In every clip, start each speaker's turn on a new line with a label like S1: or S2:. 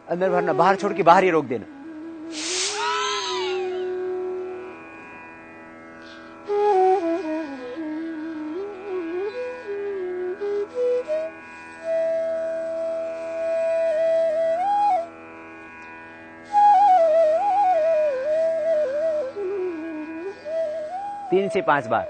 S1: अंदर भरना, बाहर छोड़ के बाहर ही रोक देना। तीन से 5 बार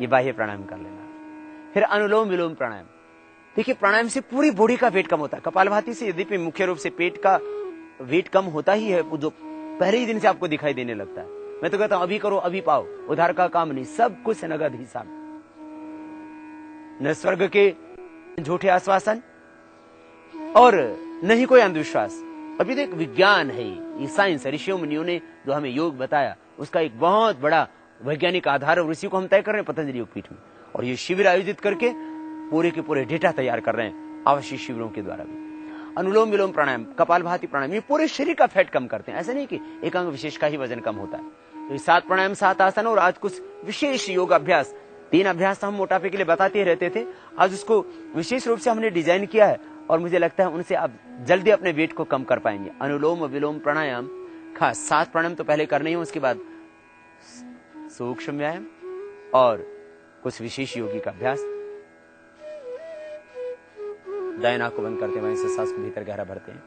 S1: ये बाह्य प्राणायाम कर लेना। फिर अनुलोम विलोम प्राणायाम। देखिए, प्राणायाम से पूरी बॉडी का वेट कम होता है। कपालभाति से यद्यपि मुख्य रूप से पेट का वेट कम होता ही है, वो जो पहले ही दिन से आपको दिखाई देने लगता है। मैं तो कहता हूं अभी करो अभी पाओ, उधार का काम नहीं, सब कुछ नगद हिसाब। न स्वर्ग के झूठे आश्वासन और न ही कोई अंधविश्वास। अभी तो एक विज्ञान है, ये साइंस, ऋषियों मुनियों ने जो हमें योग बताया उसका एक बहुत बड़ा वैज्ञानिक आधार और उसी को हम तय कर रहे हैं पतंजलि योगपीठ में। और ये शिविर आयोजित करके पूरे के पूरे डेटा तैयार कर रहे हैं आवश्यक शिविरों के द्वारा भी। अनुलोम विलोम प्राणायाम, कपालभाति प्राणायाम, ये पूरे शरीर का फैट कम करते हैं। ऐसा नहीं कि एक अंग विशेष का ही वजन कम होता है। तो 7 प्राणायाम 7 आसन और आज कुछ विशेष योग अभ्यास, 3 अभ्यास हम मोटापे के लिए बताते ही रहते थे, आज उसको विशेष रूप से हमने डिजाइन किया है और मुझे लगता है उनसे आप जल्दी अपने वेट को कम कर पाएंगे। अनुलोम विलोम प्राणायाम खास 7 प्राणायाम तो पहले करने ही, उसके बाद सूक्ष्म व्यायाम और कुछ विशेष योगी का अभ्यास। दाएं आंख को बंद करते हैं, वहीं से सांस को भीतर गहरा भरते हैं।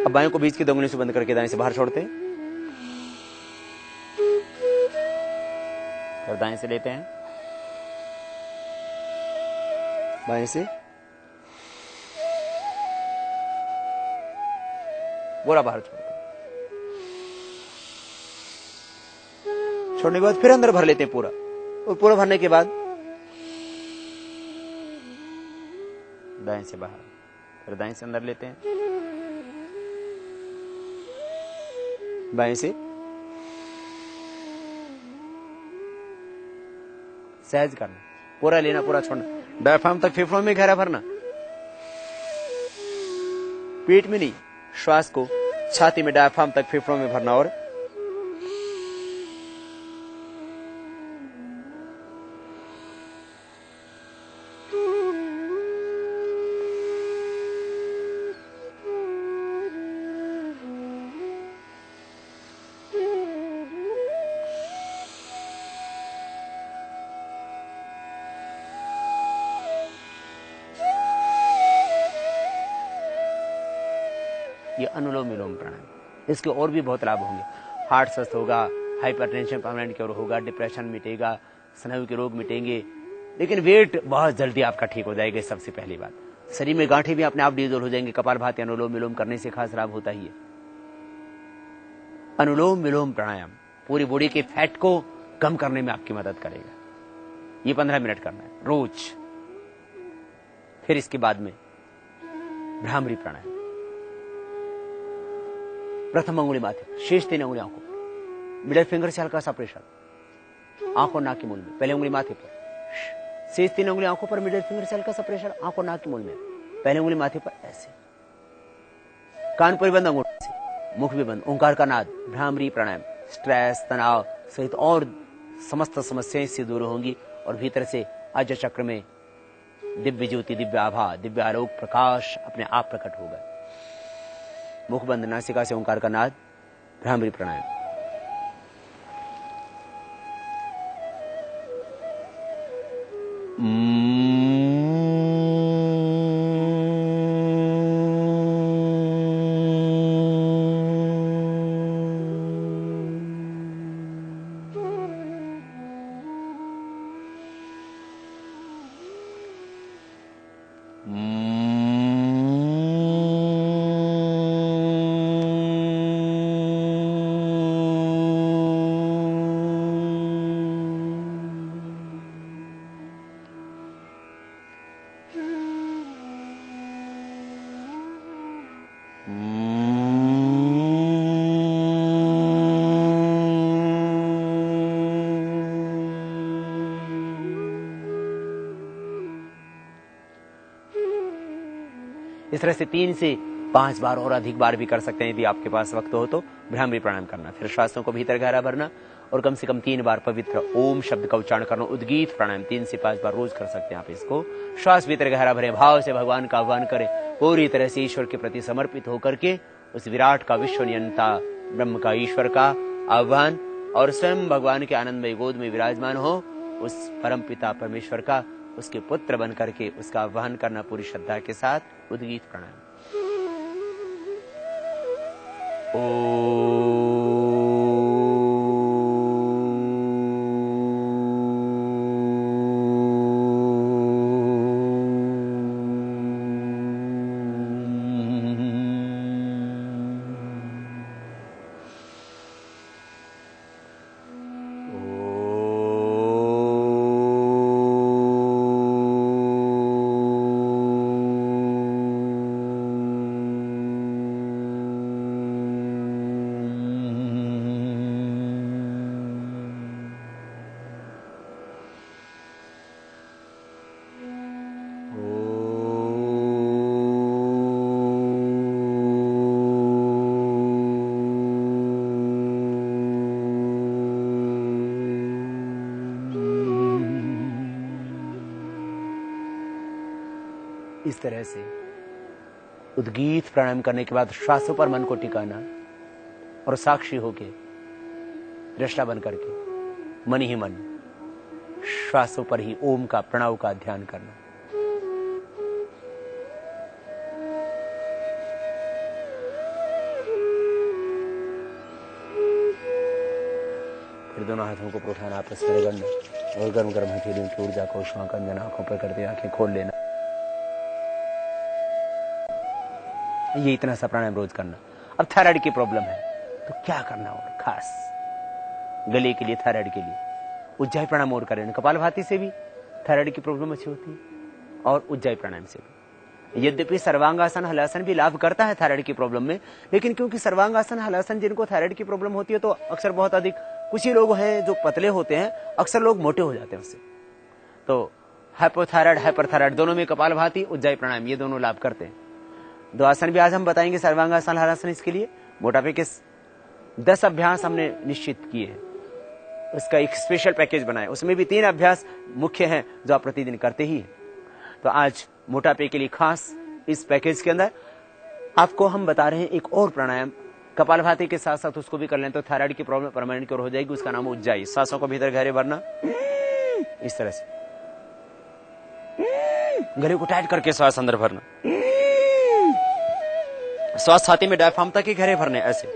S1: अब बाएं को बीच की 2 उंगलियों से बंद करके दाएं से बाहर छोड़ते हैं। फिर दाएं से लेते हैं, बाएं से पूरा बाहर छोड़ते हैं। छोड़ने के बाद फिर अंदर भर लेते हैं पूरा, और पूरा भरने के बाद दाएं से बाहर, फिर दाएं से अंदर लेते हैं, बाएं से सहज करना, पूरा लेना पूरा छोड़ना, डायफ्राम तक फेफड़ों में गहरा भरना, पेट में नहीं, श्वास को छाती में डायफ्राम तक फेफड़ों में भरना। और ये अनुलोम विलोम प्राणायाम, इसके और भी बहुत लाभ होंगे। हार्ट स्वस्थ होगा, हाइपरटेंशन परमानेंट क्योर होगा, डिप्रेशन मिटेगा, स्नायु के रोग मिटेंगे, लेकिन वेट बहुत जल्दी आपका ठीक हो जाएगा। सबसे पहली बात, शरीर में गांठें भी अपने आप डिजोल्व हो जाएंगे। कपालभाति अनुलोम विलोम करने से खास लाभ होता ही है। अनुलोम विलोम प्राणायाम पूरी बॉडी के फैट को कम करने में आपकी मदद करेगा। ये 15 मिनट करना है रोज। फिर इसके बाद में भ्रामरी प्राणायाम, प्रथम अंगुली माथे, शेष 3 अंगुली आंखों पर, मिडिल फिंगर से हल्का सा प्रेशर, आंख और नाक के मूल में, पहले उंगली माथे पर, शेष 3 अंगुली आंखों पर, मिडिल फिंगर से हल्का सा प्रेशर, आंख और नाक के मूल में, पहले उंगली माथे पर, ऐसे कान पर बंद, अंगूठे से, मुख भी बंद, ओंकार का नाद। भ्रामरी प्राणायाम स्ट्रेस, तनाव सहित और समस्त समस्याएं से दूर होंगी और भीतर से अज चक्र में दिव्य ज्योति, दिव्य आभा, दिव्य आलोक प्रकाश अपने आप प्रकट होगा। मुख बंद, नासिका से ओंकार का नाद, भ्रामरी प्राणायाम। इस तरह से 3 से 5 बार और अधिक बार भी कर सकते हैं यदि आपके पास वक्त हो तो। भ्रामरी प्राणायाम करना, फिर श्वासों को भीतर गहरा भरना और कम से कम 3 बार पवित्र ओम शब्द का उच्चारण करना। उद्गीत प्राणायाम 3 से 5 बार रोज कर सकते हैं आप इसको। श्वास भीतर गहरा भरें, भाव से भगवान का आह्वान करें, पूरी तरह से ईश्वर के प्रति समर्पित होकर के उस विराट का, विश्व नियंता ब्रह्म का, ईश्वर का आह्वान और स्वयं भगवान के आनंदमय गोद में विराजमान हो उस परम पिता परमेश्वर का, उसके पुत्र बन करके उसका आह्वान करना पूरी श्रद्धा के साथ। उद्गीत प्राणायाम। इस तरह से उद्गीत प्राणायाम करने के बाद श्वासों पर मन को टिकाना और साक्षी होके, दृष्टा बन करके मन ही मन श्वासों पर ही ओम का, प्रणव का ध्यान करना। फिर दोनों हाथों को उठाना, आपस में रगड़ना और गर्म गर्म हथेलियों की ऊर्जा को उष्मा का अंजन आंखों पर करते आंखें खोल लेना। ये इतना सा प्राणायाम रोज करना। अब थायराइड की प्रॉब्लम है तो क्या करना, और खास गले के लिए, थायराइड के लिए उज्जाई प्राणायाम और करें। कपालभाति से भी थायराइड की प्रॉब्लम अच्छी होती है और उज्जाई प्राणायाम से भी। यद्यपि सर्वांगासन हलासन भी लाभ करता है थायराइड की प्रॉब्लम में, लेकिन क्योंकि सर्वांगासन हलासन जिनको थायराइड की प्रॉब्लम होती है तो अक्सर बहुत अधिक, कुछ ही लोग हैं जो पतले होते हैं, अक्सर लोग मोटे हो जाते हैं उससे। तो हाइपोथायराइड, हाइपरथायराइड दोनों में कपालभाति, उज्जाई प्राणायाम ये दोनों लाभ करते हैं। 2 आसन भी आज हम बताएंगे, सर्वांगासन हलासन। इसके लिए मोटापे के 10 अभ्यास हमने निश्चित किए हैं, उसका एक स्पेशल पैकेज बनाया, उसमें भी 3 अभ्यास मुख्य हैं जो आप प्रतिदिन करते ही हैं। तो आज मोटापे के लिए खास इस पैकेज के अंदर आपको हम बता रहे हैं एक और प्राणायाम, कपालभाति के साथ साथ उसको भी कर लें तो थायराइड की प्रॉब्लम परमानेंट क्योर हो जाएगी। उसका नाम उज्जाई। सांसों को भीतर गहरे भरना, इस तरह से गले को टाइट करके श्वास अंदर भरना, श्वास छाती में डायफ्राम तक ही गहरे भरने, ऐसे।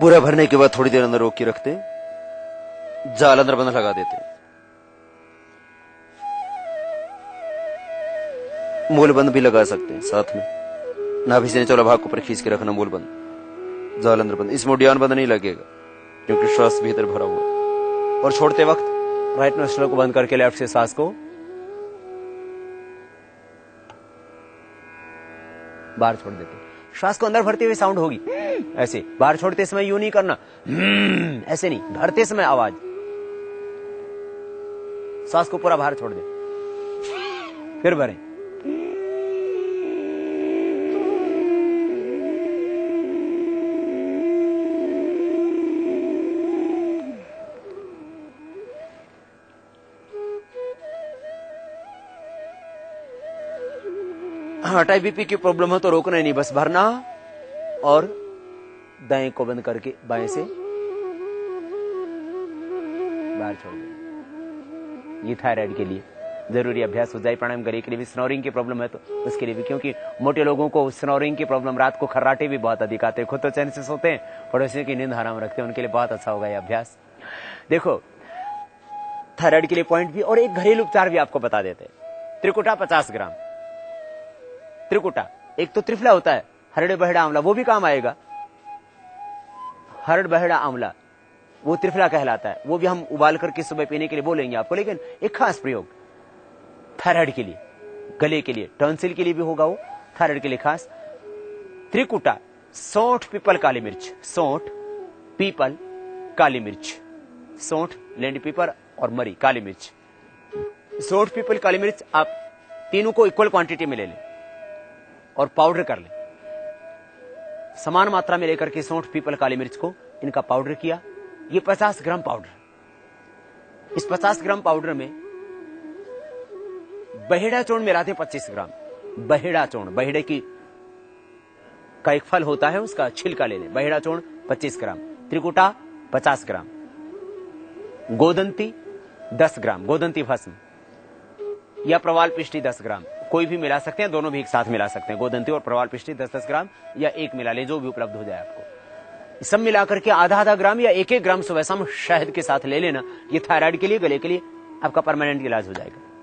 S1: पूरा भरने के बाद थोड़ी देर अंदर रोक के रखते, जाल अंदर बंद लगा देते। मूल बंद भी लगा सकते हैं साथ में, नाभि से निचला भाग को ऊपर खींच के रखना, मूल बंद, जाल अंदर बंद। इसमें उड्यान बंद नहीं लगेगा क्योंकि श्वास भीतर भरा हुआ। और छोड़ते वक्त राइट नोस्ट्रल को बंद करके लेफ्ट से सांस को बाहर छोड़ देते। श्वास को अंदर भरते हुए साउंड होगी ऐसे, बाहर छोड़ते समय यूं नहीं करना, ऐसे नहीं, भरते समय आवाज। श्वास को पूरा बाहर छोड़ दे, फिर भरें। हाँ, टाइप बीपी की प्रॉब्लम है तो रोकना ही नहीं, बस भरना और दाएं को बंद करके बाएं से बाहर छोड़ देना। ये थायराइड के लिए जरूरी अभ्यास। उज्जाई प्राणायाम गले के लिए भी, स्नोरिंग की प्रॉब्लम है तो उसके लिए भी, क्योंकि मोटे लोगों को स्नोरिंग की प्रॉब्लम, रात को खर्राटे भी बहुत अधिक आते हैं, खुद तो चैन से सोते हैं, पड़ोसियों की नींद हराम रखते हैं, उनके लिए बहुत अच्छा होगा ये अभ्यास। देखो, थायराइड के लिए पॉइंट भी और एक घरेलू उपचार भी आपको बता देते हैं। त्रिकुटा 50 ग्राम, त्रिकुटा, एक तो त्रिफला होता है, हरड़ बहेड़ा आंवला, वो भी काम आएगा। हरड़ बहेड़ा आंवला वो त्रिफला कहलाता है, वो भी हम उबाल करके सुबह पीने के लिए बोलेंगे आपको। लेकिन एक खास प्रयोग थायराइड के लिए, गले के लिए, टॉन्सिल के लिए भी होगा, वो थायराइड के लिए खास। त्रिकुटा, सौंठ, पीपल, काली मिर्च, सौंठ, पीपल, काली मिर्च, सौंठ, लेंडी पीपर और मरी, काली मिर्च। सौंठ, पीपल, काली मिर्च आप तीनों को इक्वल क्वांटिटी में ले लें और पाउडर कर लें। समान मात्रा में लेकर के सौंठ, पीपल, काली मिर्च को इनका पाउडर किया। ये 50 ग्राम पाउडर। इस 50 ग्राम पाउडर में बहेड़ा चूर्ण मिलाते हैं 25 ग्राम। बहेड़ा चूर्ण, बहेड़े की का एक फल होता है, उसका छिलका ले लें। बहेड़ा चूर्ण 25 ग्राम, त्रिकुटा 50 ग्राम, गोदंती 10 ग्राम, गोदंती भस्म या प्रवाल पिष्टी 10 ग्राम, कोई भी मिला सकते हैं, दोनों भी एक साथ मिला सकते हैं। गोदंती और प्रवाल पिष्टी 10-10 ग्राम या एक मिला ले, जो भी उपलब्ध हो जाए आपको। सब मिलाकर के आधा-आधा ग्राम या 1-1 ग्राम सुबह शाम शहद के साथ ले लेना। ये थायराइड के लिए, गले के लिए आपका परमानेंट इलाज हो जाएगा।